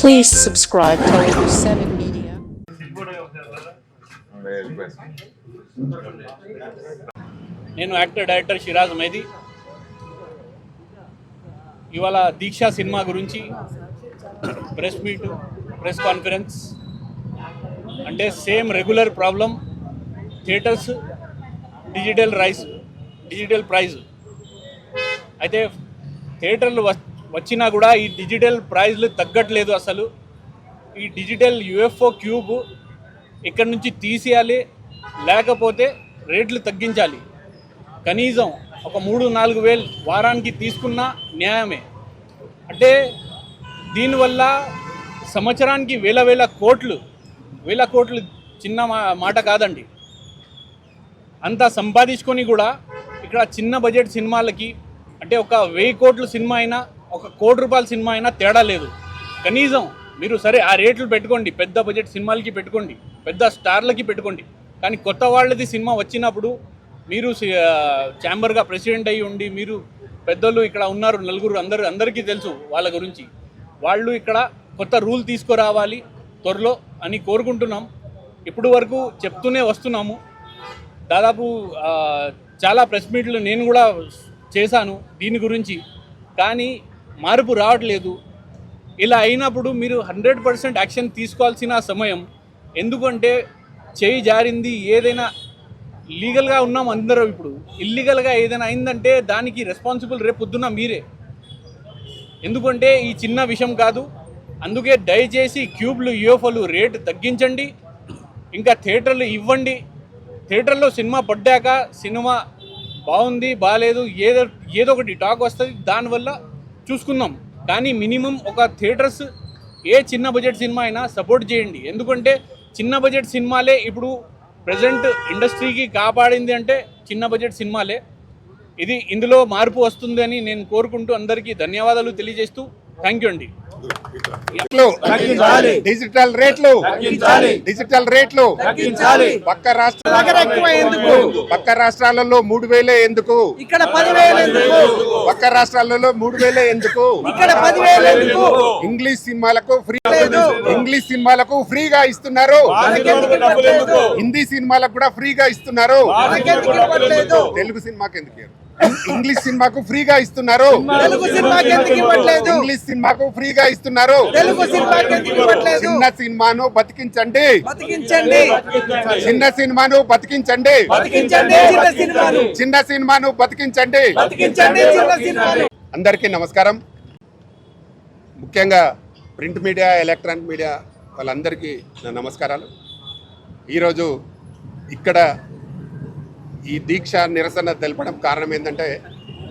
Please subscribe to Telugu 7 Media. నేను actor director Shiraz Mehdi. ఇవాళ Deeksha cinema గురించి ప్రెస్ మీట్, ప్రెస్ కాన్ఫరెన్స్. అంటే same regular problem, theatres digital prize. అయితే థియేటర్లు వచ్చినా కూడా ఈ డిజిటల్ ప్రైజ్లు తగ్గట్లేదు. అసలు ఈ డిజిటల్ యుఎఫ్ఓ క్యూబ్ ఇక్కడి నుంచి తీసేయాలి, లేకపోతే రేట్లు తగ్గించాలి. కనీసం ఒక 3-4 వేలు వారానికి తీసుకున్న న్యాయమే. అంటే దీనివల్ల సంవత్సరానికి వేల కోట్లు చిన్న మాట కాదండి. అంతా సంపాదించుకొని కూడా ఇక్కడ చిన్న బడ్జెట్ సినిమాలకి, అంటే ఒక 1000 కోట్ల సినిమా అయినా, 1 కోటి రూపాయల సినిమా అయినా తేడా లేదు. కనీసం మీరు సరే ఆ రేట్లు పెట్టుకోండి, పెద్ద బడ్జెట్ సినిమాలకి పెట్టుకోండి, పెద్ద స్టార్లకి పెట్టుకోండి. కానీ కొత్త వాళ్ళది సినిమా వచ్చినప్పుడు మీరు ఛాంబర్గా ప్రెసిడెంట్ అయ్యి ఉండి, మీరు పెద్దలు ఇక్కడ ఉన్నారు నలుగురు, అందరికీ తెలుసు వాళ్ళ గురించి. వాళ్ళు ఇక్కడ కొత్త రూల్ తీసుకురావాలి త్వరలో అని కోరుకుంటున్నాం. ఇప్పుడు వరకు చెప్తూనే వస్తున్నాము. దాదాపు చాలా ప్రెస్ మీట్లు నేను కూడా చేశాను దీని గురించి, కానీ మార్పు రావట్లేదు. ఇలా అయినప్పుడు మీరు 100% యాక్షన్ తీసుకోవాల్సిన సమయం. ఎందుకంటే చేయి జారింది, ఏదైనా లీగల్గా ఉన్నాం అందరూ, ఇప్పుడు ఇల్లీగల్గా ఏదైనా అయిందంటే దానికి రెస్పాన్సిబుల్ రేపు పొద్దున్న మీరే. ఎందుకంటే ఈ చిన్న విషయం కాదు. అందుకే దయచేసి క్యూబ్లు, యూఎఫ్ఓలు రేటు తగ్గించండి, ఇంకా థియేటర్లు ఇవ్వండి. థియేటర్లో సినిమా పడ్డాక సినిమా బాగుంది బాగాలేదు ఏదో ఒకటి టాక్ వస్తుంది, దానివల్ల చూసుకుందాం. కానీ మినిమం ఒక థియేటర్స్ ఏ చిన్న బడ్జెట్ సినిమా అయినా సపోర్ట్ చేయండి. ఎందుకంటే చిన్న బడ్జెట్ సినిమాలే ఇప్పుడు ప్రజెంట్ ఇండస్ట్రీకి కాపాడింది, అంటే చిన్న బడ్జెట్ సినిమాలే. ఇందులో మార్పు వస్తుంది అని నేను కోరుకుంటూ అందరికీ ధన్యవాదాలు తెలియజేస్తూ థ్యాంక్ యూ అండి. డిజిటల్ రేట్లు పక్క రాష్ట్రాలలో 3,000 ఎందుకు? ఇక్కడ 10,000 ఎందుకు? పక్క రాష్ట్రాలలో 3,000 ఎందుకు? ఇక్కడ 10,000 ఎందుకు? ఇంగ్లీష్ సినిమాలకు ఫ్రీగా ఇస్తున్నారు, హిందీ సినిమాలకు కూడా ఫ్రీగా ఇస్తున్నారు. తెలుగు సినిమాకి ఎందుకు? ఇంగ్లీష్ సినిమాకు ఫ్రీగా ఇస్తున్నారు, ఇంగ్లీష్ సినిమాకు ఫ్రీగా ఇస్తున్నారు. చిన్న సినిమాను బతికించండి, చిన్న సినిమాను బతికించండి, చిన్న సినిమాను బతికించండి. అందరికీ నమస్కారం. ముఖ్యంగా ప్రింట్ మీడియా, ఎలక్ట్రానిక్ మీడియా వాళ్ళందరికీ నా నమస్కారాలు. ఈరోజు ఇక్కడ ఈ దీక్ష నిరసన తెలపడం కారణం ఏంటంటే,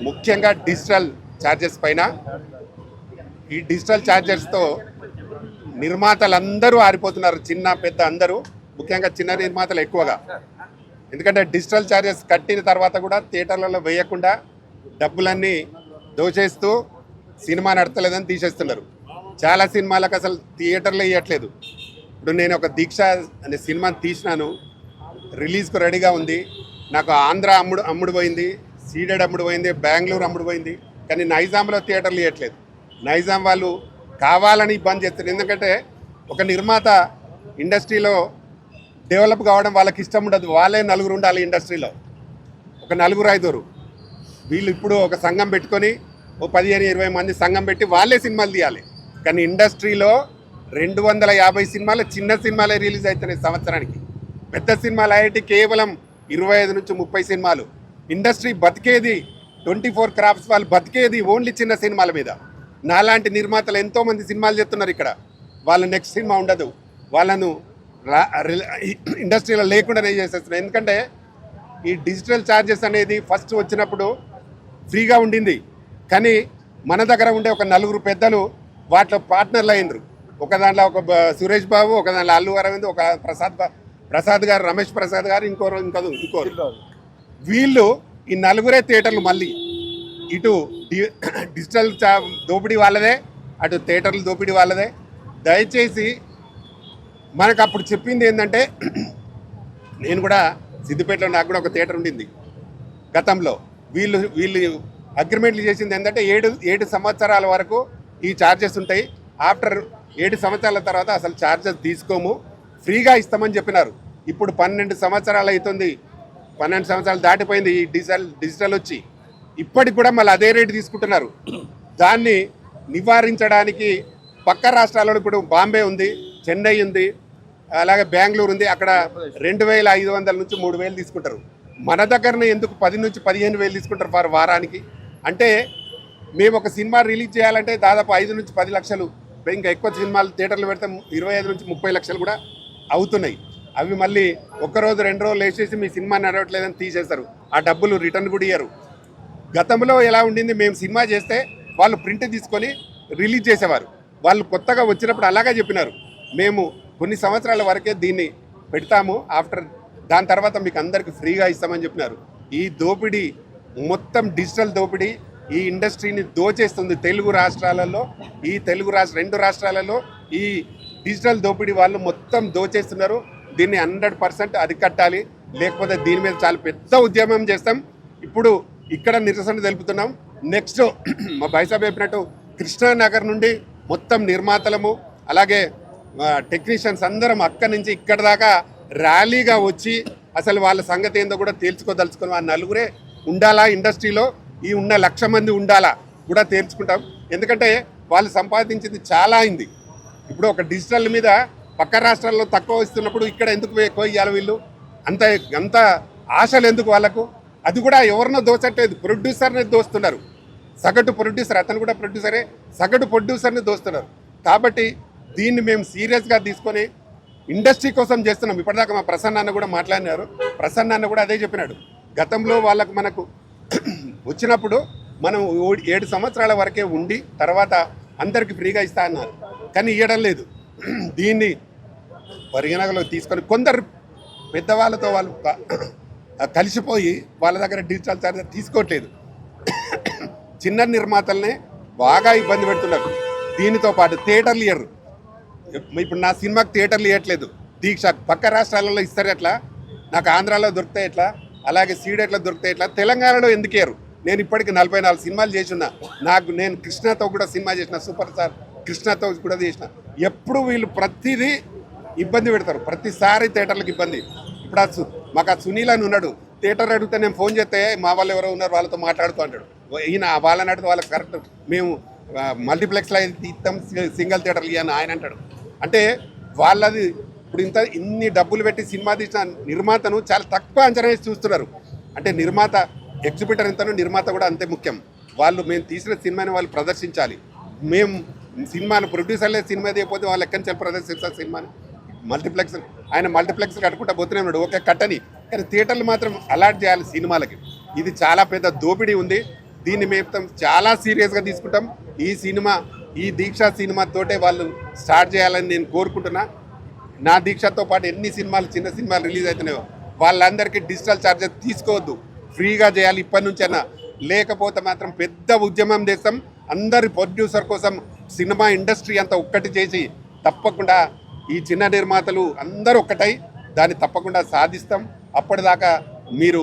ముఖ్యంగా డిజిటల్ ఛార్జెస్ పైన. ఈ డిజిటల్ ఛార్జెస్తో నిర్మాతలందరూ ఆరిపోతున్నారు, చిన్న పెద్ద అందరూ, ముఖ్యంగా చిన్న నిర్మాతలు ఎక్కువగా. ఎందుకంటే డిజిటల్ ఛార్జెస్ కట్టిన తర్వాత కూడా థియేటర్లలో వేయకుండా డబ్బులన్నీ దోచేస్తూ సినిమా నడతలేదని తీసేస్తున్నారు. చాలా సినిమాలకు అసలు థియేటర్లో ఇవ్వట్లేదు. ఇప్పుడు నేను ఒక దీక్ష అనే సినిమాని తీసినాను, రిలీజ్కు రెడీగా ఉంది. నాకు ఆంధ్ర అమ్ముడు పోయింది, సీడెడ్ అమ్ముడు పోయింది, బెంగళూరు అమ్ముడు పోయింది. కానీ నైజాంలో థియేటర్లు ఇవ్వట్లేదు. నైజాం వాళ్ళు కావాలని ఇబ్బంది చేస్తారు. ఎందుకంటే ఒక నిర్మాత ఇండస్ట్రీలో డెవలప్ కావడం వాళ్ళకి ఇష్టం ఉండదు. వాళ్ళే నలుగురు ఉండాలి ఇండస్ట్రీలో, ఒక 4-5. వీళ్ళు ఇప్పుడు ఒక సంఘం పెట్టుకొని ఓ 15-20 మంది సంఘం పెట్టి వాళ్ళే సినిమాలు తీయాలి. కానీ ఇండస్ట్రీలో 250 సినిమాలు, చిన్న సినిమాలే రిలీజ్ అవుతున్నాయి సంవత్సరానికి. పెద్ద సినిమాలు అయ్యేటి కేవలం 25 నుంచి 30 సినిమాలు. ఇండస్ట్రీ బతికేది 24 క్రాఫ్ట్స్ వాళ్ళు బతికేది ఓన్లీ చిన్న సినిమాల మీద. నాలాంటి నిర్మాతలు ఎంతోమంది సినిమాలు చేస్తున్నారు ఇక్కడ. వాళ్ళ నెక్స్ట్ సినిమా ఉండదు, వాళ్ళను ఇండస్ట్రీలో లేకుండానే చేసేస్తున్నారు. ఎందుకంటే ఈ డిజిటల్ ఛార్జెస్ అనేది ఫస్ట్ వచ్చినప్పుడు ఫ్రీగా ఉండింది, కానీ మన దగ్గర ఉండే ఒక 4 పెద్దలు వాటిలో పార్ట్నర్లు అయినరు. ఒక దాంట్లో ఒక సురేష్ బాబు, ఒక దాంట్లో అల్లు అరవింద్, ఒక ప్రసాద్ గారు, రమేష్ ప్రసాద్ గారు, ఇంకోరు. వీళ్ళు ఈ 4 థియేటర్లు. మళ్ళీ ఇటు డిజిటల్ దోపిడీ వాళ్ళదే, అటు థియేటర్లు దోపిడీ వాళ్ళదే. దయచేసి మనకు అప్పుడు చెప్పింది ఏంటంటే, నేను కూడా సిద్దిపేటలో నాకు కూడా ఒక థియేటర్ ఉండింది గతంలో. వీళ్ళు అగ్రిమెంట్లు చేసింది ఏంటంటే 7 సంవత్సరాల వరకు ఈ ఛార్జెస్ ఉంటాయి. ఆఫ్టర్ 7 సంవత్సరాల తర్వాత అసలు ఛార్జెస్ తీసుకోము, ఫ్రీగా ఇస్తామని చెప్పినారు. ఇప్పుడు 12 సంవత్సరాలు అవుతుంది, 12 సంవత్సరాలు దాటిపోయింది ఈ డిజిటల్ వచ్చి. ఇప్పటికి కూడా మళ్ళీ అదే రేటు తీసుకుంటున్నారు. దాన్ని నివారించడానికి పక్క రాష్ట్రాల్లో ఇప్పుడు బాంబే ఉంది, చెన్నై ఉంది, అలాగే బెంగళూరు ఉంది. అక్కడ 2,500 నుంచి 3,000 తీసుకుంటారు. మన దగ్గరనే ఎందుకు 10 నుంచి 15,000 తీసుకుంటారు ఫర్ వారానికి? అంటే మేము ఒక సినిమా రిలీజ్ చేయాలంటే దాదాపు 5 నుంచి 10 లక్షలు, ఇంకా ఎక్కువ సినిమాలు థియేటర్లు పెడితే 25 నుంచి 30 లక్షలు కూడా అవుతున్నాయి. అవి మళ్ళీ ఒక్కరోజు 2 రోజులు వేసేసి మీ సినిమా నడవట్లేదని తీసేస్తారు. ఆ డబ్బులు రిటర్న్ కూడా ఇయ్యరు. గతంలో ఎలా ఉండింది, మేము సినిమా చేస్తే వాళ్ళు ప్రింట్ తీసుకొని రిలీజ్ చేసేవారు. వాళ్ళు కొత్తగా వచ్చినప్పుడు అలాగే చెప్పినారు, మేము కొన్ని సంవత్సరాల వరకే దీన్ని పెడతాము, దాని తర్వాత మీకు అందరికి ఫ్రీగా ఇస్తామని చెప్పినారు. ఈ దోపిడీ మొత్తం డిజిటల్ దోపిడీ ఈ ఇండస్ట్రీని దోచేస్తుంది. తెలుగు రాష్ట్రాలలో, ఈ రెండు రాష్ట్రాలలో ఈ డిజిటల్ దోపిడీ వాళ్ళు మొత్తం దోచేస్తున్నారు. దీన్ని 100% అరికట్టాలి, లేకపోతే దీని మీద చాలా పెద్ద ఉద్యమం చేస్తాం. ఇప్పుడు ఇక్కడ నిరసన తెలుపుతున్నాం. నెక్స్ట్ మా బైసాబ్ చెప్పినట్టు కృష్ణానగర్ నుండి మొత్తం నిర్మాతలము అలాగే టెక్నీషియన్స్ అందరం అక్కడి నుంచి ఇక్కడ దాకా ర్యాలీగా వచ్చి అసలు వాళ్ళ సంగతి ఏందో కూడా తేల్చుకోదలుచుకున్నాం. ఆ నలుగురే ఉండాలా ఇండస్ట్రీలో, ఈ ఉన్న 1,00,000 మంది ఉండాలా కూడా తేల్చుకుంటాం. ఎందుకంటే వాళ్ళు సంపాదించింది చాలా అయింది. ఇప్పుడు ఒక డిజిటల్ మీద పక్క రాష్ట్రాల్లో తక్కువ ఇస్తున్నప్పుడు ఇక్కడ ఎందుకు ఎక్కువ ఇవ్వాలి వీళ్ళు? అంత ఆశలు ఎందుకు వాళ్ళకు? అది కూడా ఎవరినో దోచట్లేదు, ప్రొడ్యూసర్ని దోస్తున్నారు. సగటు ప్రొడ్యూసర్, అతను కూడా ప్రొడ్యూసరే, సగటు ప్రొడ్యూసర్ని దోస్తున్నారు. కాబట్టి దీన్ని మేము సీరియస్గా తీసుకొని ఇండస్ట్రీ కోసం చేస్తున్నాం. ఇప్పటిదాకా మా ప్రసన్న అన్న కూడా మాట్లాడినారు. ప్రసన్న అన్న కూడా అదే చెప్పినాడు. గతంలో మనకు వచ్చినప్పుడు మనం 7 సంవత్సరాల వరకే ఉండి తర్వాత అందరికి ఫ్రీగా ఇస్తా అన్నారు, కానీ ఇవ్వడం లేదు. దీన్ని పరిగణనలోకి తీసుకొని కొందరు పెద్దవాళ్ళతో వాళ్ళు కలిసిపోయి వాళ్ళ దగ్గర డిజిటల్ ఛార్జర్ తీసుకోవట్లేదు. చిన్న నిర్మాతలనే బాగా ఇబ్బంది పెడుతున్నారు. దీనితో పాటు థియేటర్లు ఇయ్యరు. ఇప్పుడు నా సినిమాకి థియేటర్లు ఇవ్వట్లేదు. దీక్ష పక్క రాష్ట్రాలలో ఇస్తారు ఎట్లా, నాకు ఆంధ్రాలో దొరికితే ఎట్లా, అలాగే సీడెట్లో దొరికితే ఎట్లా, తెలంగాణలో ఎందుకు ఇయ్యరు? నేను ఇప్పటికి 44 సినిమాలు చేసినా. నేను కృష్ణతో కూడా సినిమా చేసిన, సూపర్ స్టార్ కృష్ణతో కూడా చేసిన. ఎప్పుడు వీళ్ళు ప్రతిదీ ఇబ్బంది పెడతారు, ప్రతిసారి థియేటర్లకు ఇబ్బంది. ఇప్పుడు మాకు ఆ సునీల్ అని ఉన్నాడు, థియేటర్ అడిగితే నేను ఫోన్ చేస్తే మా వాళ్ళు ఎవరో ఉన్నారు వాళ్ళతో మాట్లాడుతూ అంటాడు. ఈయన వాళ్ళని అడిగితే వాళ్ళకి కరెక్ట్ మేము మల్టీప్లెక్స్లో ఇస్తాం, సింగిల్ థియేటర్లు ఇవ్వని ఆయన అంటాడు. అంటే వాళ్ళది ఇప్పుడు ఇన్ని డబ్బులు పెట్టి సినిమా తీసిన నిర్మాతను చాలా తక్కువ అంచనా వేసి చూస్తున్నారు. అంటే నిర్మాత ఎగ్జిబిటర్ ఎంతనో నిర్మాత కూడా అంతే ముఖ్యం. మేము తీసిన సినిమాని వాళ్ళు ప్రదర్శించాలి. మేము సినిమాను ప్రొడ్యూసర్లే సినిమా తీయకపోతే వాళ్ళు ఎక్కడి నుంచి ప్రదర్శిస్తారు సినిమాని? ఆయన మల్టీప్లెక్స్ కట్టుకుంటా పోతూనే ఉన్నాడు, ఓకే కట్టని, కానీ థియేటర్లు మాత్రం అలాట్ చేయాలి సినిమాలకి. ఇది చాలా పెద్ద దోపిడీ ఉంది. దీన్ని మేము చాలా సీరియస్గా తీసుకుంటాం. ఈ దీక్ష సినిమాతోటే వాళ్ళు స్టార్ట్ చేయాలని నేను కోరుకుంటున్నా. నా దీక్షతో పాటు ఎన్ని సినిమాలు, చిన్న సినిమాలు రిలీజ్ అవుతున్నాయో వాళ్ళందరికీ డిజిటల్ ఛార్జెస్ తీసుకోవద్దు, ఫ్రీగా చేయాలి ఇప్పటి నుంచైనా. లేకపోతే మాత్రం పెద్ద ఉద్యమం చేస్తాం. అందరి ప్రొడ్యూసర్ కోసం సినిమా ఇండస్ట్రీ అంతా ఒక్కటి చేసి తప్పకుండా ఈ చిన్న నిర్మాతలు అందరూ ఒక్కటై దాన్ని తప్పకుండా సాధిస్తాం. అప్పటిదాకా మీరు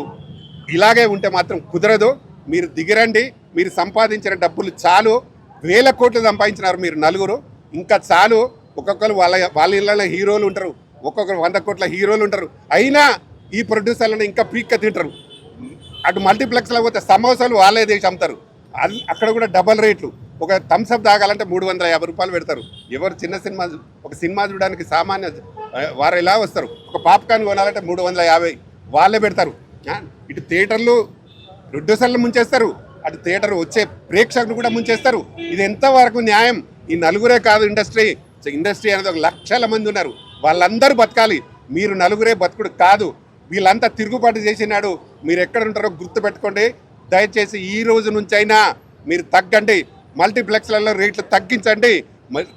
ఇలాగే ఉంటే మాత్రం కుదరదు. మీరు దిగిరండి. మీరు సంపాదించిన డబ్బులు చాలు, 1000 కోట్లు సంపాదించినారు మీరు నలుగురు, ఇంకా చాలు. ఒక్కొక్కరు వాళ్ళ ఇళ్ళలో హీరోలు ఉంటారు, ఒక్కొక్కరు 100 కోట్ల హీరోలు ఉంటారు. అయినా ఈ ప్రొడ్యూసర్లను ఇంకా పీక్క తింటారు. అటు మల్టీప్లెక్స్లో పోతే సమోసాలు వాళ్ళే తీసి అమ్ముతారు, అక్కడ కూడా డబల్ రేట్లు. ఒక థమ్స్అప్ తాగాలంటే 350 రూపాయలు పెడతారు. ఎవరు చిన్న సినిమా, ఒక సినిమా చూడడానికి సామాన్య వారు ఎలా వస్తారు? ఒక పాప్కార్న్ కొనాలంటే 350 వాళ్ళే పెడతారు. ఇటు థియేటర్లు ప్రొడ్యూసర్లు ముంచేస్తారు, అటు థియేటర్ వచ్చే ప్రేక్షకులు కూడా ముంచేస్తారు. ఇది ఎంతవరకు న్యాయం? ఈ నలుగురే కాదు ఇండస్ట్రీ అనేది 1,00,000 మంది ఉన్నారు. వాళ్ళందరూ బతకాలి. మీరు నలుగురే బతుకుడు కాదు. వీళ్ళంతా తిరుగుబాటు చేసినాడు. మీరు ఎక్కడ ఉంటారో గుర్తుపెట్టుకోండి. దయచేసి ఈ రోజు నుంచైనా మీరు తగ్గండి. మల్టీప్లెక్స్లలో రేట్లు తగ్గించండి,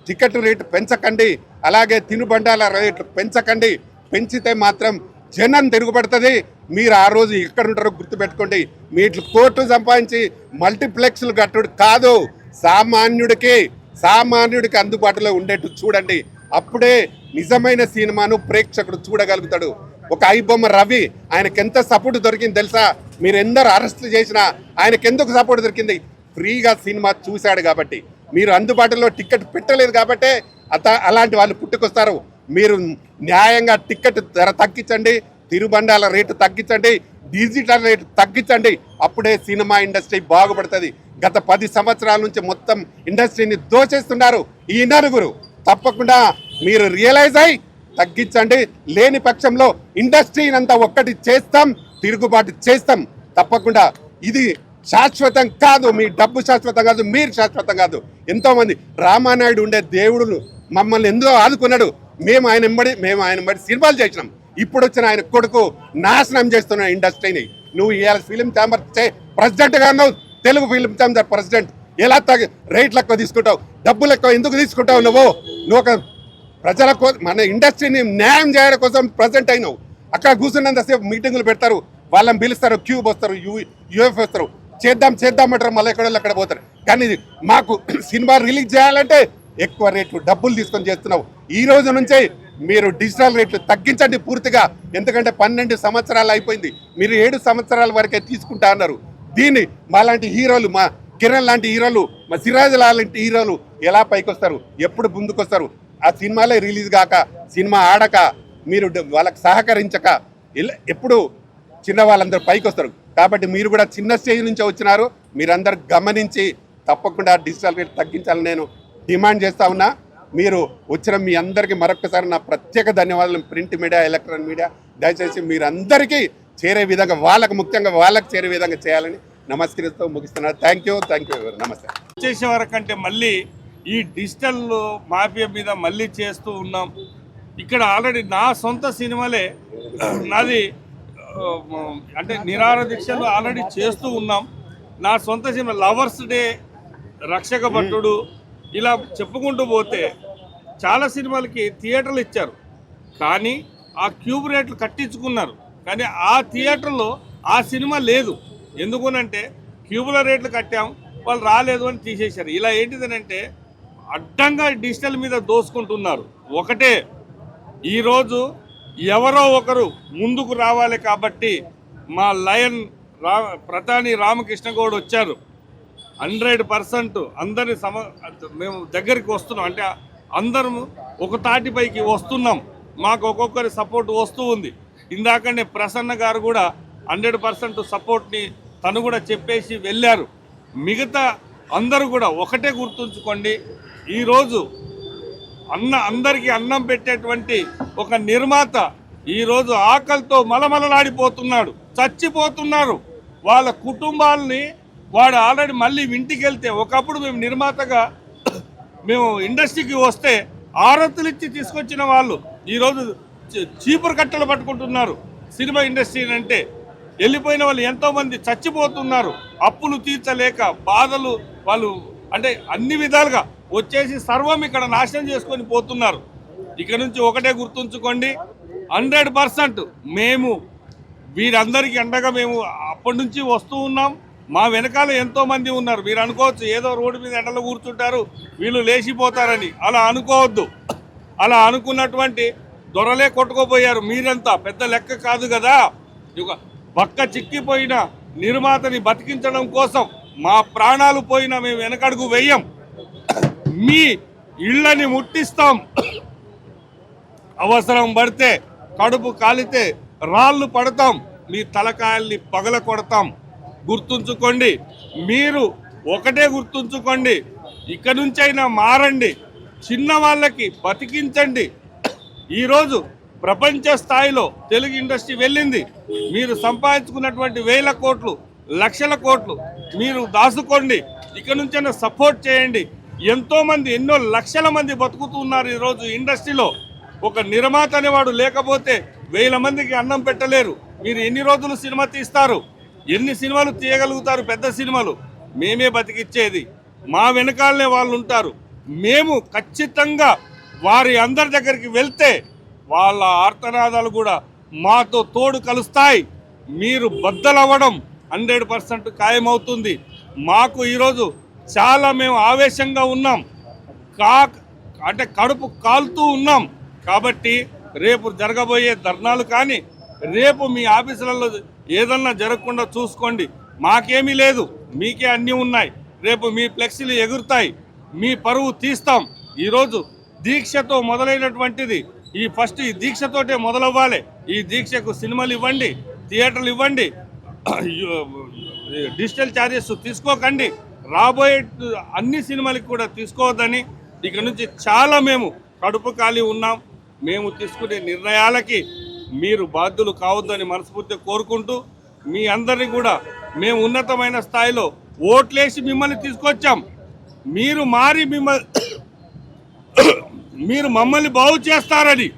టికెట్ రేటు పెంచకండి, అలాగే తినుబండాల రేట్లు పెంచకండి. పెంచితే మాత్రం జనం తిరుగుపడుతుంది. మీరు ఆ రోజు ఎక్కడ ఉంటారో గుర్తుపెట్టుకోండి. మీరు కోర్టు సంపాదించి మల్టీప్లెక్స్లు కట్టుడు కాదు, సామాన్యుడికి అందుబాటులో ఉండేట్టు చూడండి. అప్పుడే నిజమైన సినిమాను ప్రేక్షకుడు చూడగలుగుతాడు. ఒక ఐబొమ్మ రవి, ఆయనకి ఎంత సపోర్ట్ దొరికింది తెలుసా? మీరు ఎందరు అరెస్టులు చేసినా ఆయనకి ఎందుకు సపోర్ట్ దొరికింది? ఫ్రీగా సినిమా చూశాడు కాబట్టి. మీరు అందుబాటులో టికెట్ పెట్టలేదు కాబట్టే అలాంటి వాళ్ళు పుట్టుకొస్తారు. మీరు న్యాయంగా టికెట్ ధర తగ్గించండి, తిరుబండాల రేటు తగ్గించండి, డిజిటల్ రేటు తగ్గించండి. అప్పుడే సినిమా ఇండస్ట్రీ బాగుపడుతుంది. గత 10 సంవత్సరాల నుంచి మొత్తం ఇండస్ట్రీని దోచేస్తున్నారు ఈ నలుగురు. తప్పకుండా మీరు రియలైజ్ అయ్యి తగ్గించండి. లేని పక్షంలో ఇండస్ట్రీని అంతా ఒక్కటి చేస్తాం, తిరుగుబాటు చేస్తాం. తప్పకుండా ఇది శాశ్వతం కాదు. మీ డబ్బు శాశ్వతం కాదు, మీరు శాశ్వతం కాదు. ఎంతోమంది రామానాయుడు ఉండే దేవుడు మమ్మల్ని ఎందులో ఆదుకున్నాడు. మేము ఆయన వెంబడి సినిమాలు చేసినాం. ఇప్పుడు వచ్చిన ఆయన కొడుకు నాశనం చేస్తున్న ఇండస్ట్రీని. నువ్వు ఇవాళ ఫిలిం ఛాంబర్ ప్రెసిడెంట్గా ఉన్నావు, తెలుగు ఫిలిం ఛాంబర్ ప్రెసిడెంట్. ఎలా రేట్లు ఎక్కువ తీసుకుంటావు, డబ్బులు ఎక్కువ ఎందుకు తీసుకుంటావు? నువ్వు ఒక ప్రజల కోసం, మన ఇండస్ట్రీని న్యాయం చేయడం కోసం ప్రెసిడెంట్ అయినావు. అక్కడ కూర్చున్నంతసేపు మీటింగులు పెడతారు, వాళ్ళని పిలుస్తారు, క్యూబ్ వస్తారు, యూఎఫ్ వస్తారు, చేద్దామంటారు, మళ్ళీ ఎక్కడో అక్కడ పోతారు. కానీ మాకు సినిమా రిలీజ్ చేయాలంటే ఎక్కువ రేట్లు డబ్బులు తీసుకొని చేస్తున్నావు. ఈ రోజు నుంచే మీరు డిజిటల్ రేట్లు తగ్గించండి పూర్తిగా. ఎందుకంటే 12 సంవత్సరాలు అయిపోయింది, మీరు 7 సంవత్సరాల వరకే తీసుకుంటా అన్నారు. దీన్ని మాలాంటి హీరోలు, మా కిరణ్ లాంటి హీరోలు, మా సిరాజ్ లాంటి హీరోలు ఎలా పైకి వస్తారు, ఎప్పుడు ముందుకొస్తారు? ఆ సినిమాలే రిలీజ్ కాక, సినిమా ఆడక, మీరు వాళ్ళకి సహకరించక ఎప్పుడు చిన్న వాళ్ళందరూ పైకి వస్తారు. కాబట్టి మీరు కూడా చిన్న స్టేజ్ నుంచి వచ్చినారు. మీరందరూ గమనించి తప్పకుండా డిజిటల్ రేట్ తగ్గించాలని నేను డిమాండ్ చేస్తా ఉన్నా. మీరు వచ్చిన మీ అందరికీ మరొకసారి నా ప్రత్యేక ధన్యవాదాలు. ప్రింట్ మీడియా, ఎలక్ట్రానిక్ మీడియా, దయచేసి మీరందరికీ చేరే విధంగా, ముఖ్యంగా వాళ్ళకి చేరే విధంగా చేయాలని నమస్కరిస్తూ ముగిస్తున్నారు. Thank you. నమస్తే. చేసే వరకంటే మళ్ళీ ఈ డిజిటల్ మాఫియా మీద మళ్ళీ చేస్తూ ఉన్నాం. ఇక్కడ ఆల్రెడీ నా సొంత సినిమాలే, నాది అంటే నిరాహార దీక్షలు ఆల్రెడీ చేస్తూ ఉన్నాం. నా సొంత సినిమా లవర్స్ డే, రక్షక భట్టుడు, ఇలా చెప్పుకుంటూ పోతే చాలా సినిమాలకి థియేటర్లు ఇచ్చారు. కానీ ఆ క్యూబ్ రేట్లు కట్టించుకున్నారు. కానీ ఆ థియేటర్లో ఆ సినిమా లేదు. ఎందుకునంటే క్యూబుల రేట్లు కట్టాం, వాళ్ళు రాలేదు అని తీసేశారు. ఇలా ఏంటిదనంటే అడ్డంగా డిజిటల్ మీద దోసుకుంటున్నారు. ఒకటే, ఈరోజు ఎవరో ఒకరు ముందుకు రావాలి కాబట్టి మా లయన్ ప్రధాని రామకృష్ణ గౌడ్ వచ్చారు. 100% అందరి మేము దగ్గరికి వస్తున్నాం. అంటే అందరం ఒక తాటిపైకి వస్తున్నాం. మాకు ఒక్కొక్కరి సపోర్ట్ వస్తూ ఉంది. ఇందాకనే ప్రసన్న గారు కూడా 100% సపోర్ట్ని తను కూడా చెప్పేసి వెళ్ళారు. మిగతా అందరూ కూడా ఒకటే గుర్తుంచుకోండి, ఈరోజు అందరికీ అన్నం పెట్టేటువంటి ఒక నిర్మాత ఈరోజు ఆకలితో మలమలలాడిపోతున్నాడు, చచ్చిపోతున్నారు. వాళ్ళ కుటుంబాలని వాడు ఆల్రెడీ మళ్ళీ ఇంటికి వెళ్తే, ఒకప్పుడు మేము నిర్మాతగా మేము ఇండస్ట్రీకి వస్తే ఆరతులు ఇచ్చి తీసుకొచ్చిన వాళ్ళు ఈరోజు చీపురు కట్టలు పట్టుకుంటున్నారు. సినిమా ఇండస్ట్రీ అంటే వెళ్ళిపోయిన వాళ్ళు ఎంతోమంది చచ్చిపోతున్నారు, అప్పులు తీర్చలేక బాధలు. వాళ్ళు అంటే అన్ని విధాలుగా వచ్చేసి సర్వం ఇక్కడ నాశనం చేసుకొని పోతున్నారు. ఇక నుంచి ఒకటే గుర్తుంచుకోండి, 100% మేము వీరందరికీ అండగా మేము అప్పటి నుంచి వస్తూ ఉన్నాం. మా వెనకాల ఎంతోమంది ఉన్నారు. మీరు అనుకోవచ్చు ఏదో రోడ్డు మీద ఎండలో కూర్చుంటారు, వీళ్ళు లేచిపోతారని. అలా అనుకోవద్దు. అలా అనుకున్నటువంటి దొరలే కొట్టుకోపోయారు. మీరంతా పెద్ద లెక్క కాదు కదా. పక్క చిక్కిపోయిన నిర్మాతని బతికించడం కోసం మా ప్రాణాలు పోయినా మేము వెనకడుగు వెయ్యం. మీ ఇళ్ళని ముట్టిస్తాం. అవసరం పడితే, కడుపు కాలితే రాళ్ళు పడతాం, మీ తలకాయల్ని పగల కొడతాం. గుర్తుంచుకోండి. మీరు ఒకటే గుర్తుంచుకోండి, ఇక నుంచైనా మారండి, చిన్న వాళ్ళకి బతికించండి. ఈరోజు ప్రపంచ స్థాయిలో తెలుగు ఇండస్ట్రీ వెళ్ళింది. మీరు సంపాదించుకున్నటువంటి 1000 కోట్లు, లక్షల కోట్లు మీరు దాచుకోండి. ఇక నుంచైనా సపోర్ట్ చేయండి. ఎంతోమంది, ఎన్నో లక్షల మంది బతుకుతున్నారు ఈరోజు ఇండస్ట్రీలో. ఒక నిర్మాత అనేవాడు లేకపోతే 1000 మందికి అన్నం పెట్టలేరు. మీరు ఎన్ని రోజులు సినిమా తీస్తారు, ఎన్ని సినిమాలు తీయగలుగుతారు? పెద్ద సినిమాలు మేమే బతికిచ్చేది. మా వెనకాలనే వాళ్ళు ఉంటారు. మేము ఖచ్చితంగా వారి అందరి దగ్గరికి వెళ్తే వాళ్ళ ఆర్తనాదాలు కూడా మాతో తోడు కలుస్తాయి. మీరు బద్దలవ్వడం 100% ఖాయమవుతుంది. మాకు ఈరోజు చాలా మేము ఆవేశంగా ఉన్నాం, అంటే కడుపు కాలుతూ ఉన్నాం. కాబట్టి రేపు జరగబోయే ధర్నాలు కానీ, రేపు మీ ఆఫీసులలో ఏదన్నా జరగకుండా చూసుకోండి. మాకేమీ లేదు, మీకే అన్నీ ఉన్నాయి. రేపు మీ ఫ్లెక్సీలు ఎగురుతాయి, మీ పరువు తీస్తాం. ఈరోజు దీక్షతో మొదలైనటువంటిది. ఈ దీక్షతోటే మొదలవ్వాలి. ఈ దీక్షకు సినిమాలు ఇవ్వండి, థియేటర్లు ఇవ్వండి, డిజిటల్ ఛార్జెస్ తీసుకోకండి, రాబోయే అన్ని సినిమాలకి కూడా తీసుకోవద్దని ఇక నుంచి చాలా మేము కడుపు ఖాళీ ఉన్నాం. మేము తీసుకునే నిర్ణయాలకి మీరు బాధ్యులు కావద్దని మనస్ఫూర్తిగా కోరుకుంటూ, మీ అందరినీ కూడా మేము ఉన్నతమైన స్థాయిలో ఓట్లేసి మిమ్మల్ని తీసుకొచ్చాం. మీరు మారి మీరు మమ్మల్ని బాగు చేస్తారని,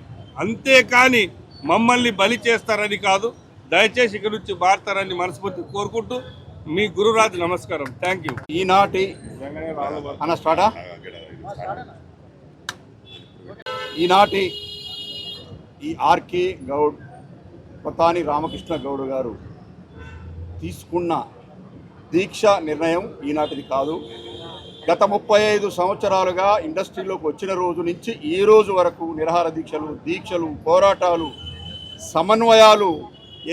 అంతేకాని మమ్మల్ని బలి చేస్తారని కాదు. దయచేసి ఇక నుంచి మారుతారని మనస్ఫూర్తి కోరుకుంటూ మీ గురురాజు నమస్కారం. Thank you. ఈనాటి ఈ ఆర్కే గౌడ్ కొతాని రామకృష్ణ గౌడ్ గారు తీసుకున్న దీక్ష నిర్ణయం ఈనాటిది కాదు. గత 35 సంవత్సరాలుగా ఇండస్ట్రీలోకి వచ్చిన రోజు నుంచి ఈ రోజు వరకు నిరాహార దీక్షలు, పోరాటాలు, సమన్వయాలు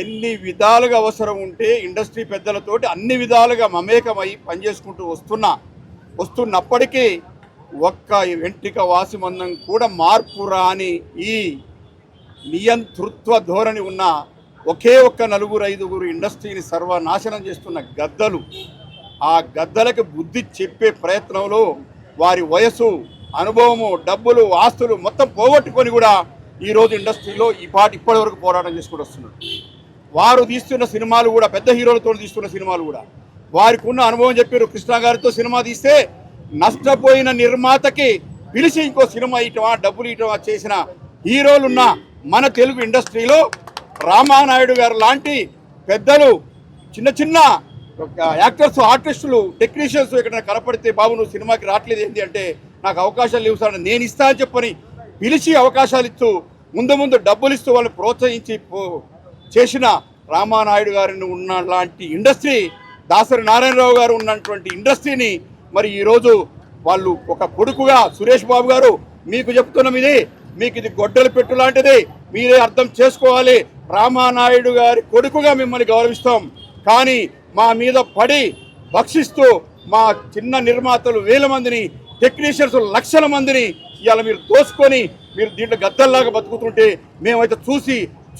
ఎన్ని విధాలుగా అవసరం ఉంటే ఇండస్ట్రీ పెద్దలతోటి అన్ని విధాలుగా మమేకమై పనిచేసుకుంటూ వస్తున్నప్పటికీ ఒక్క వెంట్రిక వాసిమందం కూడా మార్పు రాని ఈ నియంతృత్వ ధోరణి ఉన్న ఒకే ఒక్క 4-5 ఇండస్ట్రీని సర్వనాశనం చేస్తున్న గద్దలు, ఆ గద్దలకి బుద్ధి చెప్పే ప్రయత్నంలో వారి వయసు, అనుభవము, డబ్బులు, ఆస్తులు మొత్తం పోగొట్టుకొని కూడా ఈరోజు ఇండస్ట్రీలో ఇప్పటి వరకు పోరాటం చేసుకుంటూ వస్తున్నారు. వారు తీస్తున్న సినిమాలు కూడా పెద్ద హీరోలతో తీస్తున్న సినిమాలు కూడా వారికి ఉన్న అనుభవం చెప్పారు. కృష్ణ గారితో సినిమా తీస్తే నష్టపోయిన నిర్మాతకి పిలిచి ఇంకో సినిమా ఇటమా డబ్బులు ఇటమా చేసిన హీరోలున్న మన తెలుగు ఇండస్ట్రీలో రామానాయుడు గారు లాంటి పెద్దలు, చిన్న యాక్టర్స్, ఆర్టిస్టులు, టెక్నీషియన్స్ ఎక్కడైనా కనపడితే బాబు నువ్వు సినిమాకి రావట్లేదు ఏంటి అంటే నాకు అవకాశాలు లేవు సార్, నేను ఇస్తా అని చెప్పని పిలిచి అవకాశాలు ఇస్తూ ముందు డబ్బులు ఇస్తూ వాళ్ళని ప్రోత్సహించి చేసిన రామానాయుడు గారిని ఉన్న లాంటి ఇండస్ట్రీ, దాసరి నారాయణరావు గారు ఉన్నటువంటి ఇండస్ట్రీని మరి ఈరోజు వాళ్ళు ఒక కొడుకుగా సురేష్ బాబు గారు మీకు చెప్తున్నాం, మీకు ఇది గొడ్డలు పెట్టు లాంటిది, మీరే అర్థం చేసుకోవాలి. రామానాయుడు గారి కొడుకుగా మిమ్మల్ని గౌరవిస్తాం, కానీ మా మీద పడి భక్షిస్తూ మా చిన్న నిర్మాతలు 1000 మందిని, టెక్నీషియన్స్ లక్షల మందిని ఇవాళ మీరు దోసుకొని మీరు దీంట్లో గద్దల్లాగా బతుకుతుంటే మేమైతే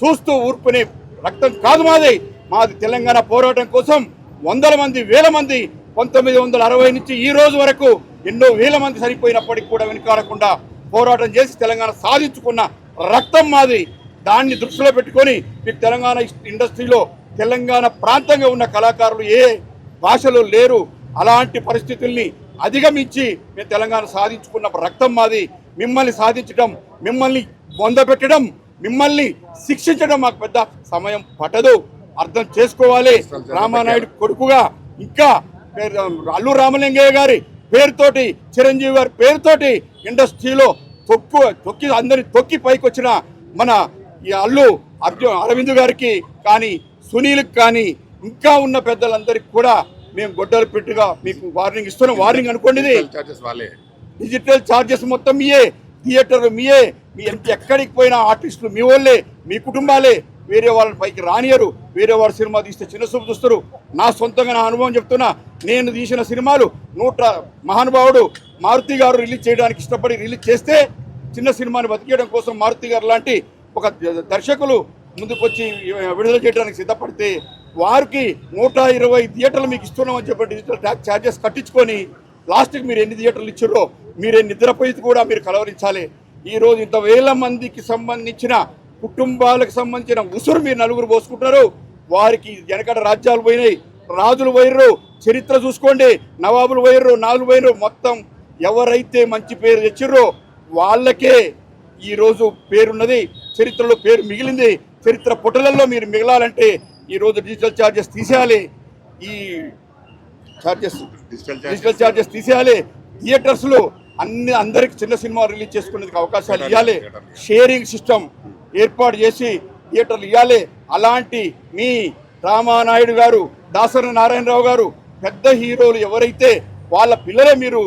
చూస్తూ ఊరుకునే రక్తం కాదు మాది తెలంగాణ పోరాటం కోసం 100 మంది 1000 మంది 1960 నుంచి ఈ రోజు వరకు ఎన్నో 1000 మంది సరిపోయినప్పటికీ కూడా వెనుకాడకుండా పోరాటం చేసి తెలంగాణ సాధించుకున్న రక్తం మాది. దాన్ని దృష్టిలో పెట్టుకొని మీకు తెలంగాణ ఇండస్ట్రీలో తెలంగాణ ప్రాంతంగా ఉన్న కళాకారులు ఏ భాషలో లేరు. అలాంటి పరిస్థితుల్ని అధిగమించి మేము తెలంగాణ సాధించుకున్న రక్తం మాది. మిమ్మల్ని సాధించడం, మిమ్మల్ని పొందబెట్టడం, మిమ్మల్ని శిక్షించడం మాకు పెద్ద సమయం పట్టదు, అర్థం చేసుకోవాలి. రామానాయుడు కొడుకుగా ఇంకా అల్లు రామలింగయ్య గారి పేరుతోటి, చిరంజీవి గారి పేరుతోటి ఇండస్ట్రీలో తొక్కి అందరిని తొక్కి పైకి వచ్చిన మన ఈ అరవింద్ గారికి కానీ, సునీల్కి కానీ, ఇంకా ఉన్న పెద్దలందరికీ కూడా మేము గొడ్డలు పెట్టుగా మీకు వార్నింగ్ ఇస్తున్నాం. వార్నింగ్ అనుకోండి, డిజిటల్ ఛార్జెస్ మొత్తం మీయే, థియేటర్లు మీయే, మీ ఎక్కడికి పోయినా ఆర్టిస్టులు మీ వాళ్ళే, మీ కుటుంబాలే. వేరే వాళ్ళని పైకి రానియరు. వేరే వాడు సినిమా తీస్తే చిన్న చూపు చూస్తారు. నా సొంతంగా నా అనుభవం చెప్తున్నా. నేను తీసిన సినిమాలు మహానుభావుడు మారుతి గారు రిలీజ్ చేయడానికి ఇష్టపడి రిలీజ్ చేస్తే, చిన్న సినిమాని బతికేయడం కోసం మారుతి గారు లాంటి ఒక దర్శకులు ముందుకొచ్చి విడుదల చేయడానికి సిద్ధపడితే వారికి 120 థియేటర్లు మీకు ఇస్తున్నామని చెప్పి డిజిటల్ ఛార్జెస్ కట్టించుకొని లాస్ట్కి మీరు ఎన్ని థియేటర్లు ఇచ్చారో మీరే నిద్రపోయి కూడా మీరు కలవరించాలి. ఈరోజు ఇంత 1000 మందికి సంబంధించిన కుటుంబాలకు సంబంధించిన ఉసురు మీరు 4 పోసుకుంటారు. వారికి వెనకట రాజ్యాలు పోయినాయి, రాజులు పోయిర్రు, చరిత్ర చూసుకోండి, నవాబులు పోయిర్రు, నాలుగు పోయిర్రు. మొత్తం ఎవరైతే మంచి పేరు తెచ్చిర్రో వాళ్ళకే ఈరోజు పేరున్నది, చరిత్రలో పేరు మిగిలింది. చరిత్ర పుటలలో మీరు మిగలాలంటే ఈరోజు డిజిటల్ ఛార్జెస్ తీసేయాలి. ఈ డిజిటల్ ఛార్జెస్ తీసేయాలి. థియేటర్స్లో అందరికి చిన్న సినిమా రిలీజ్ చేసుకునేందుకు అవకాశాలు ఇవ్వాలి. షేరింగ్ సిస్టమ్ ఏర్పాటు చేసి థియేటర్లు ఇవ్వాలి. అలాంటి మీ రామానాయుడు గారు, దాసరి నారాయణరావు గారు పెద్ద హీరోలు ఎవరైతే వాళ్ళ పిల్లలే మీరు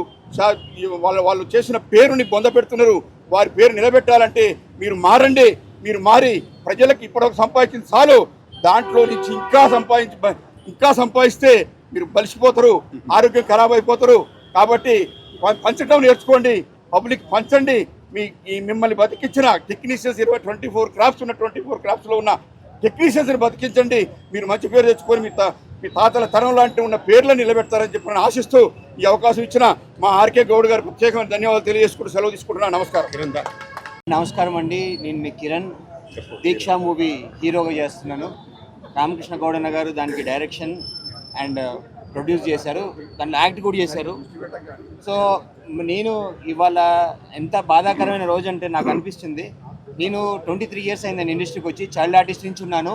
వాళ్ళు చేసిన పేరుని పొందపెడుతున్నారు. వారి పేరు నిలబెట్టాలంటే మీరు మారండి. మీరు మారి ప్రజలకు ఇప్పటివరకు సంపాదించిన చాలు, దాంట్లో నుంచి ఇంకా సంపాదిస్తే మీరు బలిసిపోతారు, ఆరోగ్యం ఖరాబ్ అయిపోతారు. కాబట్టి పంచడం నేర్చుకోండి, పబ్లిక్ పంచండి. మిమ్మల్ని బతికించిన టెక్నీషియన్స్ 24 క్రాఫ్ట్స్ ఉన్న 24 క్రాఫ్ట్స్లో ఉన్న టెక్నీషియన్స్ని బతికించండి. మీరు మంచి పేరు తెచ్చుకొని మీ తాతల తరం లాంటి ఉన్న పేర్లను నిలబెడతారని చెప్పి నేను ఆశిస్తూ ఈ అవకాశం ఇచ్చిన మా ఆర్కే గౌడ్ గారు ప్రత్యేకమైన ధన్యవాదాలు తెలియజేసుకుంటూ సెలవు తీసుకుంటున్నాను. నమస్కారం. నమస్కారం అండి. నేను మీ కిరణ్ దీక్ష మూవీ హీరోగా చేస్తున్నాను. రామకృష్ణ గౌడన్న గారు దానికి డైరెక్షన్ అండ్ ప్రొడ్యూస్ చేశారు, దాన్ని యాక్ట్ కూడా చేశారు. సో నేను ఇవాళ ఎంత బాధాకరమైన రోజు అంటే నాకు అనిపిస్తుంది. నేను 23 ఇయర్స్ అయింది నేను ఇండస్ట్రీకి వచ్చి. చైల్డ్ ఆర్టిస్ట్ నుంచి ఉన్నాను.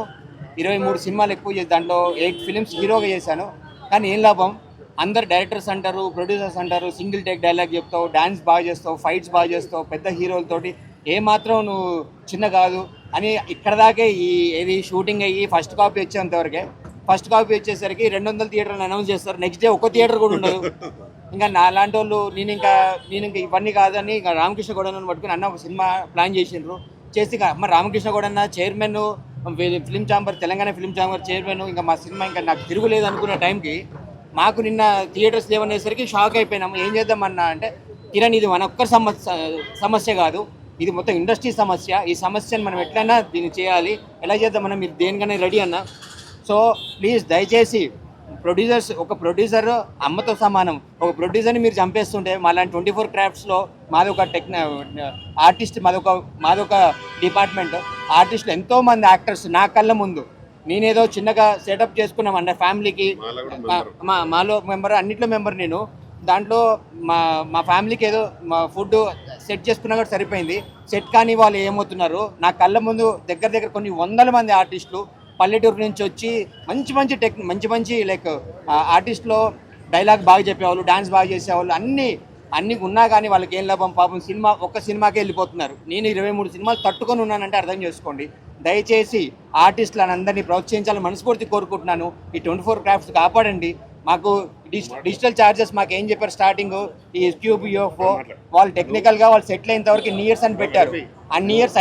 23 సినిమాలు ఎక్కువ చేసి దాంట్లో 8 ఫిలిమ్స్ హీరోగా చేశాను. కానీ ఏం లాభం, అందరు డైరెక్టర్స్ అంటారు, ప్రొడ్యూసర్స్ అంటారు, సింగిల్ టేక్ డైలాగ్ చెప్తావు, డాన్స్ బాగా చేస్తావు, ఫైట్స్ బాగా చేస్తావు, పెద్ద హీరోలతోటి ఏమాత్రం నువ్వు చిన్న కాదు అని ఇక్కడ దాకే ఏది షూటింగ్ అయ్యి ఫస్ట్ కాపీ వచ్చేంతవరకే. ఫస్ట్ కాపీ వచ్చేసరికి 200 థియేటర్లు అనౌన్స్ చేస్తారు, నెక్స్ట్ డే ఒక్క థియేటర్ కూడా ఉండదు. ఇంకా నా లాంటి వాళ్ళు నేను ఇంకా ఇవన్నీ కాదని ఇంకా రామకృష్ణ గౌడన్నను పట్టుకుని అన్న ఒక సినిమా ప్లాన్ చేసిండ్రు. చేసి మరి రామకృష్ణ గౌడన్న chairman, film chamber, Telangana film chamber chairman, ఇంకా మా సినిమా ఇంకా నాకు తిరుగులేదు అనుకున్న టైంకి మాకు నిన్న థియేటర్స్ లేవనేసరికి షాక్ అయిపోయినాము. ఏం చేద్దామన్నా అంటే, కిరణ్ ఇది మన ఒక్క సమస్య కాదు, ఇది మొత్తం ఇండస్ట్రీ సమస్య. ఈ సమస్యను మనం ఎట్లయినా దీన్ని చేయాలి, ఎలా చేద్దామన్నా మీరు దేనికైనా రెడీ అన్న. సో ప్లీజ్ దయచేసి ఒక ప్రొడ్యూసర్ అమ్మతో సమానం. ఒక ప్రొడ్యూసర్ని మీరు చంపేస్తుంటే మాలాంటి 24 క్రాఫ్ట్స్లో మాదొక ఆర్టిస్ట్, మాదొక డిపార్ట్మెంట్. ఆర్టిస్టులు ఎంతోమంది యాక్టర్స్ నా కళ్ళ ముందు, నేనేదో చిన్నగా సెటప్ చేసుకున్నాం అన్న ఫ్యామిలీకి, మాలో మెంబర్, అన్నిట్లో మెంబర్ నేను. దాంట్లో మా ఫ్యామిలీకి ఏదో మా ఫుడ్ సెట్ చేసుకున్నా కూడా సరిపోయింది. సెట్ కానీ వాళ్ళు ఏమవుతున్నారు, నా కళ్ళ ముందు దగ్గర కొన్ని 100 మంది ఆర్టిస్టులు పల్లెటూరు నుంచి వచ్చి మంచి లైక్ ఆర్టిస్ట్లో డైలాగ్ బాగా చెప్పేవాళ్ళు, డాన్స్ బాగా చేసేవాళ్ళు, అన్నీ ఉన్నా కానీ వాళ్ళకి ఏం లాభం. పాపం ఒక్క సినిమాకే వెళ్ళిపోతున్నారు. నేను 23 సినిమాలు తట్టుకొని ఉన్నానంటే అర్థం చేసుకోండి. దయచేసి ఆర్టిస్టులను అందరినీ ప్రోత్సహించాలని మనస్ఫూర్తి కోరుకుంటున్నాను. ఈ 24 క్రాఫ్ట్స్ కాపాడండి. మాకు డిజిటల్ ఛార్జెస్ మాకు ఏం చెప్పారు స్టార్టింగ్, ఈ క్యూబ్ యూఎఫ్ఓ వాళ్ళు టెక్నికల్గా వాళ్ళు సెటిల్ అయినంత వరకు ఇయర్స్ అని పెట్టారు. అన్ని ఇయర్స్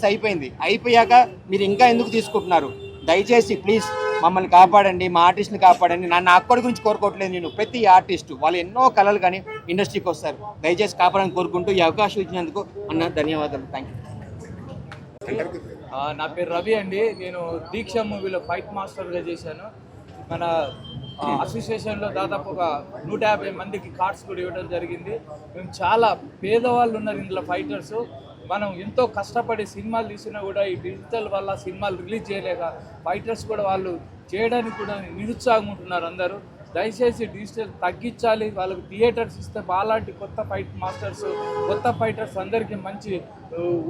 అయిపోయింది. అయిపోయాక మీరు ఇంకా ఎందుకు తీసుకుంటున్నారు? దయచేసి ప్లీజ్ మమ్మల్ని కాపాడండి, మా ఆర్టిస్ట్ని కాపాడండి. నా అక్కడి గురించి కోరుకోవట్లేదు నేను, ప్రతి ఆర్టిస్టు వాళ్ళు ఎన్నో కళలు కానీ ఇండస్ట్రీకి వస్తారు. దయచేసి కాపాడని కోరుకుంటూ ఈ అవకాశం ఇచ్చినందుకు అన్న ధన్యవాదాలు. Thank you. నా పేరు రవి అండి. నేను దీక్ష మూవీలో ఫైట్ మాస్టర్గా చేశాను. మన అసోసియేషన్లో దాదాపు ఒక 150 మందికి కార్డ్స్ కూడా ఇవ్వడం జరిగింది. మేము చాలా పేదవాళ్ళు ఉన్నారు ఇందులో ఫైటర్స్. మనం ఎంతో కష్టపడి సినిమాలు తీసినా కూడా ఈ డిజిటల్ వల్ల సినిమాలు రిలీజ్ చేయలేక ఫైటర్స్ కూడా వాళ్ళు చేయడానికి కూడా నిరుత్సాహం ఉంటున్నారు అందరూ. దయచేసి డిజిటల్ తగ్గించాలి, వాళ్ళకి థియేటర్స్ ఇస్తే అలాంటి కొత్త ఫైటర్స్ అందరికీ మంచి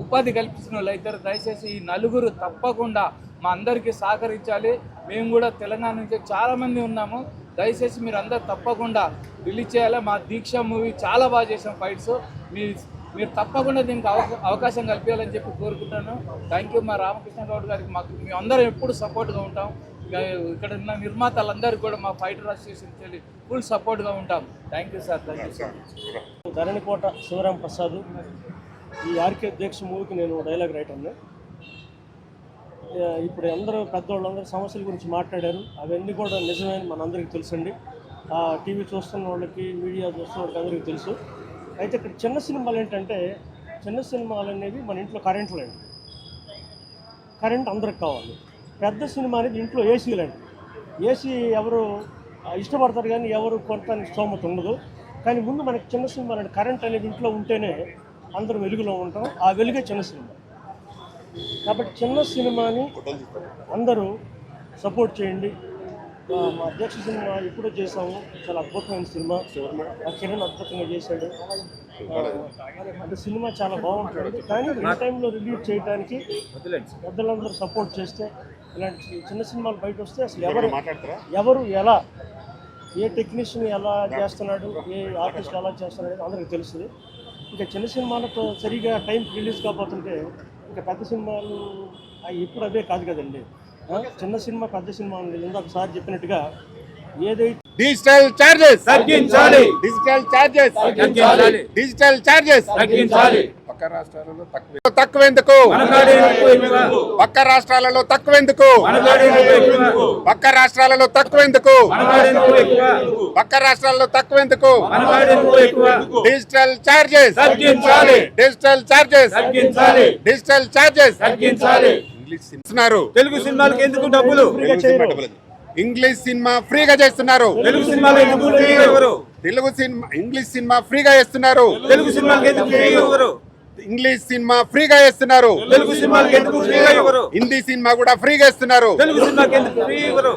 ఉపాధి కల్పించిన వాళ్ళు అవుతారు. దయచేసి ఈ నలుగురు తప్పకుండా మా అందరికీ సహకరించాలి. మేము కూడా తెలంగాణ నుంచి చాలామంది ఉన్నాము. దయచేసి మీరు అందరు తప్పకుండా రిలీజ్ చేయాలి. మా దీక్ష మూవీ చాలా బాగా చేసాం ఫైట్స్. మీరు తప్పకుండా దీనికి అవకాశం కల్పించాలని చెప్పి కోరుకుంటాను. Thank you. మా రామకృష్ణ గౌడ్ గారికి మేము అందరం ఎప్పుడు సపోర్ట్గా ఉంటాం. ఇక్కడ ఉన్న నిర్మాతలందరికీ కూడా మా ఫైటర్ అసోసియేషన్ ఫుల్ సపోర్ట్గా ఉంటాం. Thank you sir. Thank you sir. Dharanikota Sivaram Prasad. ఈ ఆర్కే దీక్ష మూవీకి నేను డైలాగ్ రైటర్ని. ఇప్పుడు అందరూ పెద్దవాళ్ళందరూ సమస్యల గురించి మాట్లాడారు, అవన్నీ కూడా నిజమని మనందరికీ తెలుసండి. టీవీ చూస్తున్న వాళ్ళకి, మీడియా చూస్తున్న వాళ్ళకి అందరికీ తెలుసు. అయితే ఇక్కడ చిన్న సినిమాలు అనేవి మన ఇంట్లో కరెంట్ అందరికి కావాలి. పెద్ద సినిమా అనేది ఇంట్లో ఏసీలండి. ఏసీ ఎవరు ఇష్టపడతారు కానీ ఎవరు కొనడానికి స్తోమత ఉండదు. కానీ ముందు మనకి చిన్న సినిమాలు అంటే కరెంట్ అనేది ఇంట్లో ఉంటేనే అందరూ వెలుగులో ఉంటాం. ఆ వెలుగే చిన్న సినిమా. కాబట్టి చిన్న సినిమాని అందరూ సపోర్ట్ చేయండి. మా అధ్యక్ష సినిమా ఎప్పుడో చేసాము, చాలా అద్భుతమైన సినిమా. కిరణ్ అద్భుతంగా చేశాడు. అంటే సినిమా చాలా బాగుంటుంది. కానీ ఈ టైంలో రిలీజ్ చేయడానికి పెద్దలందరూ సపోర్ట్ చేస్తే ఇలాంటి చిన్న సినిమాలు బయట వస్తే అసలు ఎవరు ఎలా, ఏ టెక్నీషియన్ ఎలా చేస్తున్నాడు, ఏ ఆర్టిస్ట్ ఎలా చేస్తున్నాడు అందరికీ తెలుస్తుంది. ఇంకా చిన్న సినిమాలతో సరిగా టైంకి రిలీజ్ కాకపోతుంటే ఇంకా పెద్ద సినిమాలు ఇప్పుడు అవే కాదు కదండి. చిన్న సినిమా పెద్ద సినిమా ఉండేది. ఇందాక సార్ చెప్పినట్టుగా ఏదైతే డిజిటల్ ఛార్జెస్ తగ్గించాలి. పక్క రాష్ట్రాలలో తక్కువెందుకు పక్క రాష్ట్రాలలో తక్కువెందుకు పక్క రాష్ట్రాలలో తక్కువెందుకు పక్క రాష్ట్రాలలో తక్కువెందుకు digital charges digital charges digital charges ఇస్తున్నారు. తెలుగు సినిమాలకు ఎందుకు డబ్బులు? ఇంగ్లీష్ సినిమా ఫ్రీగా చేస్తున్నారు. తెలుగు సినిమాలు ఎందుకు ఫ్రీగా ఇవ్వరు? తెలుగు సినిమా ఇంగ్లీష్ సినిమా ఫ్రీగా చేస్తున్నారు. తెలుగు సినిమాలకు ఎందుకు ఫ్రీగా ఇవ్వరు? ఇంగ్లీష్ సినిమా ఫ్రీగా చేస్తున్నారు. తెలుగు సినిమాలకు ఎందుకు ఫ్రీగా ఇవ్వరు? హిందీ సినిమా కూడా ఫ్రీగా ఇస్తున్నారు. తెలుగు సినిమాకి ఎందుకు ఫ్రీ ఇవ్వరు?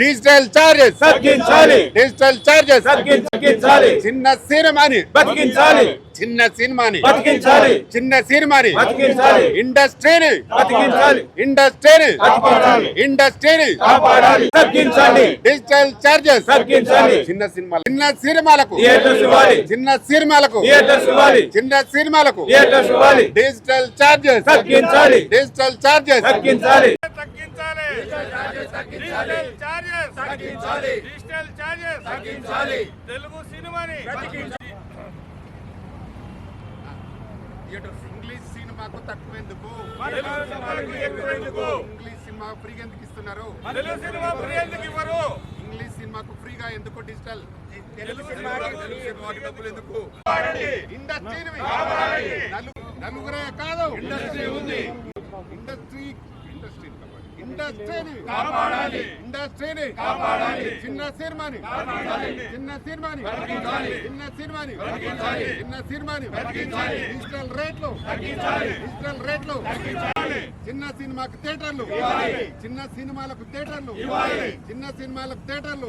డిజిటల్ చార్జెస్ తగ్గించాలి. డిజిటల్ చార్జెస్ తగ్గించాలి. చిన్న సినిమాని బతికించాలి. చిన్న సినిమాని బతికించాలి. చిన్న సినిమాని బతికించాలి. ఇండస్ట్రీని బతికించాలి. ఇండస్ట్రీని బతికించాలి. ఇండస్ట్రీని కాపాడాలి. తగ్గించాలి. డిజిటల్ చార్జెస్ తగ్గించాలి. చిన్న సినిమాలకు థియేటర్స్ ఇవ్వాలి. చిన్న సినిమాలకు థియేటర్స్ ఇవ్వాలి. చిన్న సినిమాలకు థియేటర్స్ ఇవ్వాలి. డిజిటల్ చార్జెస్ తగ్గించాలి. డిజిటల్ చార్జెస్ తగ్గించాలి. తగ్గించాలి. డిజిటల్ చార్జెస్ తగ్గించాలి. డిజిటల్ చార్జెస్ తగ్గించాలి. తెలుగు సినిమాని ఇంగ్లీష్ సినిమాకు తక్కువెందుకు తెలుగు సినిమాలకు ఎక్కువెందుకు? ఇంగ్లీష్ సినిమా ఫ్రీగా ఎందుకు ఇస్తున్నారు? తెలుగు సినిమా ఫ్రీ ఎందుకు ఇవ్వరు? ఇంగ్లీష్ సినిమాకు ఫ్రీగా ఎందుకు డిజిటల్ తెలుగు సినిమాకి డబ్బులు ఎందుకు? కాపాడండి. ఇండస్ట్రీని కాపాడండి. నలుగురే కాదు ఇండస్ట్రీ ఉంది. ఇండస్ట్రీని కాపాడాలి. ఇండస్ట్రీని కాపాడాలి. చిన్న సినిమాని కాపాడాలి. చిన్న సినిమాని బతికించాలి. చిన్న సినిమాని బతికించాలి. చిన్న సినిమాని బతికించాలి. డిజిటల్ రేట్లు తగ్గించాలి. డిజిటల్ రేట్లు తగ్గించాలి. చిన్న సినిమాకు థియేటర్లు ఇవ్వాలి. చిన్న సినిమాలకు థియేటర్లు ఇవ్వాలి. చిన్న సినిమాలకు థియేటర్లు